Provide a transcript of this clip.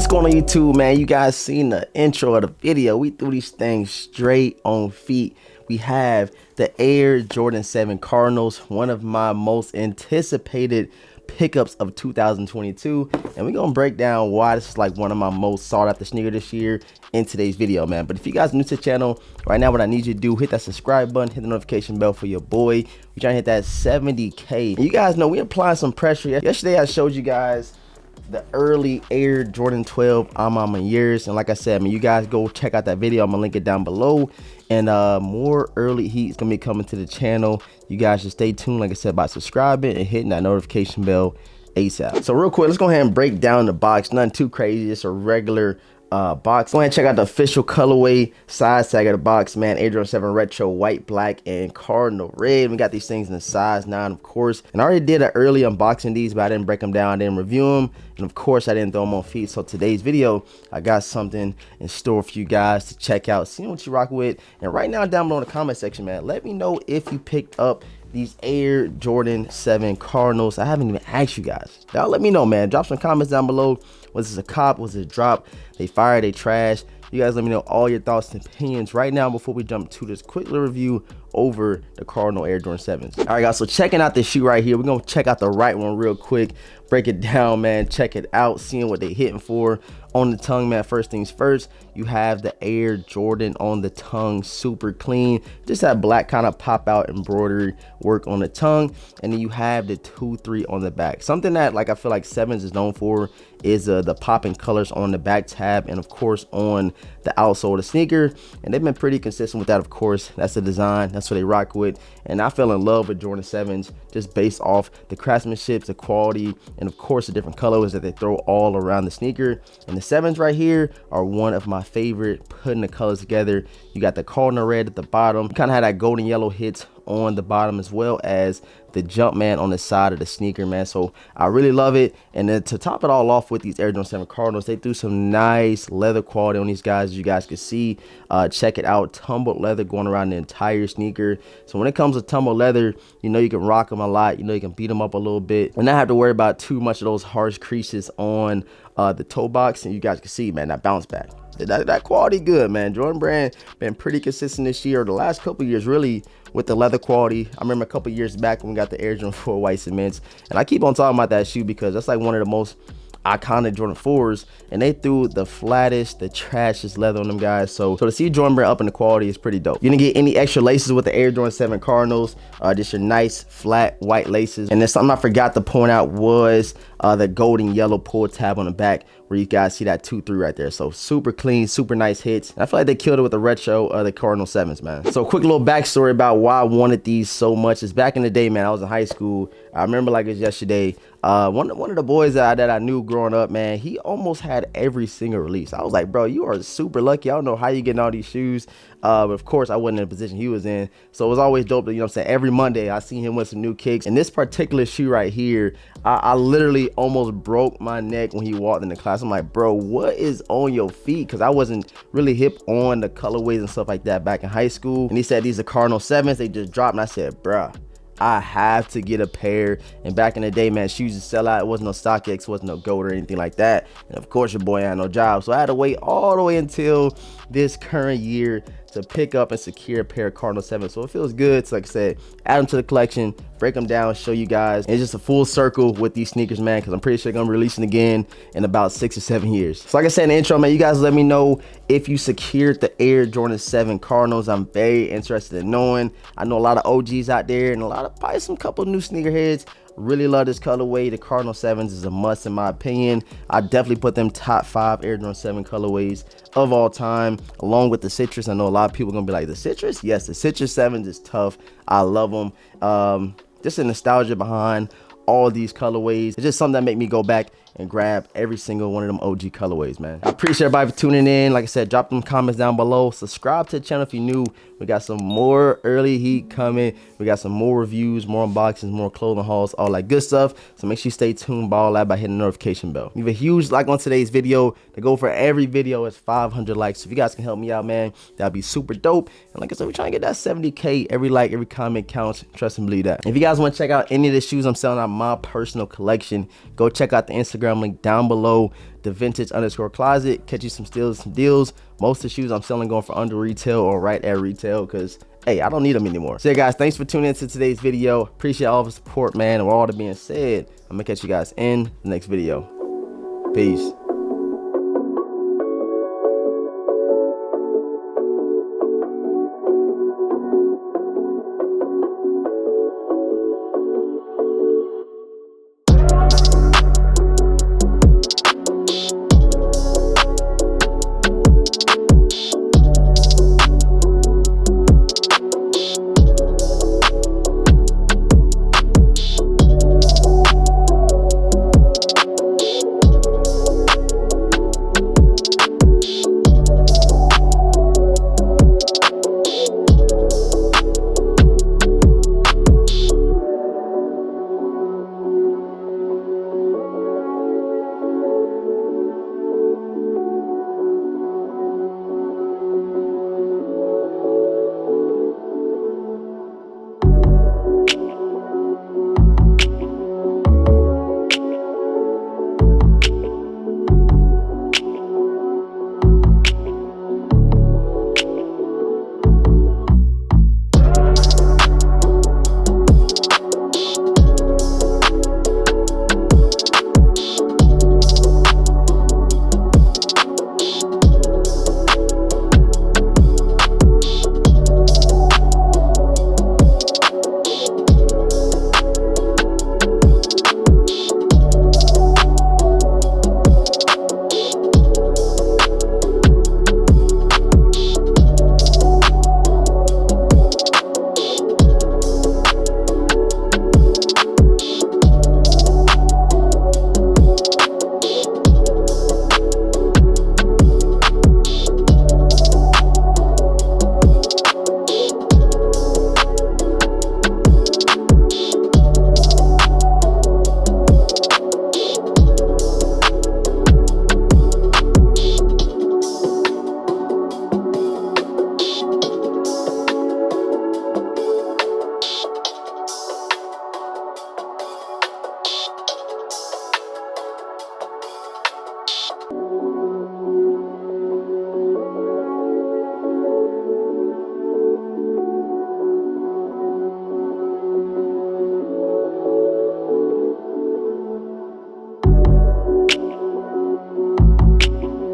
What's going on YouTube, man? You guys seen the intro of the video. We threw these things straight on feet. We have the Air Jordan 7 Cardinals, one of my most anticipated pickups of 2022, and we're gonna break down why this is like one of my most sought after sneaker this year in today's video, man. But if you guys are new to the channel right now, what I need you to do, hit that subscribe button, hit the notification bell for your boy. We're trying to hit that 70K. And you guys know we applying some pressure. Yesterday I showed you guys the early Air Jordan 12 I'm years, and like I said, man, you guys go check out that video. I'm gonna link it down below, and more early heat is gonna be coming to the channel. You guys should stay tuned, like I said, by subscribing and hitting that notification bell ASAP. So real quick, let's go ahead and break down the box. Nothing too crazy, just a regular box. Go ahead and check out the official colorway size tag of the box, man. Air Jordan 7 retro, white, black, and cardinal red. We got these things in the size 9, of course, and I already did an early unboxing these, but I didn't break them down, I didn't review them, and of course I didn't throw them on feet. So today's video, I got something in store for you guys to check out, see what you rock with. And right now down below in the comment section, man, let me know if you picked up these Air Jordan 7 Cardinals. I haven't even asked you guys. Y'all let me know, man. Drop some comments down below. Was this a cop? Was it a drop? They fired, they trash. You guys let me know all your thoughts and opinions right now before we jump to this quick little review over the Cardinal Air Jordan 7s. All right, guys, so checking out this shoe right here. We're going to check out the right one real quick. Break it down, man. Check it out. Seeing what they hitting for on the tongue, man. First things first, you have the Air Jordan on the tongue. Super clean. Just that black kind of pop out embroidery work on the tongue. And then you have the 2-3 on the back. Something that, like, I feel like 7s is known for is the popping colors on the back tab, and of course on the outsole of the sneaker. And they've been pretty consistent with that, of course. That's the design, that's what they rock with. And I fell in love with Jordan 7s just based off the craftsmanship, the quality, and of course the different colors that they throw all around the sneaker. And the 7s right here are one of my favorite, putting the colors together. You got the cardinal red at the bottom, kind of had that golden yellow hits on the bottom, as well as the jump man on the side of the sneaker, man. So I really love it. And then to top it all off with these Air Jordan 7 Cardinals, they threw some nice leather quality on these guys, as you guys can see. Check it out, tumbled leather going around the entire sneaker. So when it comes to tumbled leather, you know you can rock them a lot, you know you can beat them up a little bit and not have to worry about too much of those harsh creases on the toe box. And you guys can see, man, that bounce back, that quality good, man. Jordan brand been pretty consistent this year, the last couple years, really, with the leather quality. I remember a couple years back when we got the Air Jordan 4 white cements, and I keep on talking about that shoe because that's like one of the most iconic Jordan 4s, and they threw the flattest, the trashiest leather on them guys. So to see Jordan brand up in the quality is pretty dope. You didn't get any extra laces with the Air Jordan 7 Cardinals, just your nice flat white laces. And then something I forgot to point out was the golden yellow pull tab on the back, where you guys see that 2-3 right there. So super clean, super nice hits. And I feel like they killed it with the retro the Cardinal 7s, man. So quick little backstory about why I wanted these so much is back in the day, man, I was in high school. I remember like it was yesterday. One of the boys that I knew growing up, man, he almost had every single release. I was like, bro, you are super lucky. I don't know how you getting all these shoes. But of course I wasn't in the position he was in, so it was always dope to, you know what I'm saying, every Monday I seen him with some new kicks. And this particular shoe right here, I literally almost broke my neck when he walked in the class. I'm like, bro, what is on your feet? Because I wasn't really hip on the colorways and stuff like that back in high school. And he said these are Cardinal 7s, they just dropped, and I said, bruh, I have to get a pair. And back in the day, man, shoes to sell out. It wasn't no StockX, wasn't no Gold or anything like that. And of course your boy had no job, so I had to wait all the way until this current year to pick up and secure a pair of Cardinal 7. So it feels good to, like I said, add them to the collection, break them down, show you guys. And it's just a full circle with these sneakers, man, because I'm pretty sure they're gonna be releasing again in about 6 or 7 years. So like I said in the intro, man, you guys let me know if you secured the Air Jordan 7 Cardinals. I'm very interested in knowing. I know a lot of OGs out there and a lot of probably some couple new sneakerheads really love this colorway. The Cardinal 7s is a must in my opinion. I definitely put them top 5 Air Jordan 7 colorways of all time, along with the citrus. I know a lot of people are gonna be like, the citrus? Yes, the citrus 7s is tough. I love them. Just a nostalgia behind all these colorways. It's just something that make me go back and grab every single one of them OG colorways, man. I appreciate everybody for tuning in. Like I said, drop them comments down below. Subscribe to the channel if you're new. We got some more early heat coming. We got some more reviews, more unboxings, more clothing hauls, all that good stuff. So make sure you stay tuned by all that by hitting the notification bell. Leave a huge like on today's video. The goal for every video is 500 likes. So if you guys can help me out, man, that'd be super dope. And like I said, we're trying to get that 70K. Every like, every comment counts. Trust and believe that. If you guys want to check out any of the shoes I'm selling, I my personal collection, go check out the Instagram link down below, the vintage_closet. Catch you some steals, some deals. Most of the shoes I'm selling going for under retail or right at retail, because hey, I don't need them anymore. So yeah, guys, thanks for tuning into today's video. Appreciate all the support, man. And with all that being said, I'm gonna catch you guys in the next video. Peace.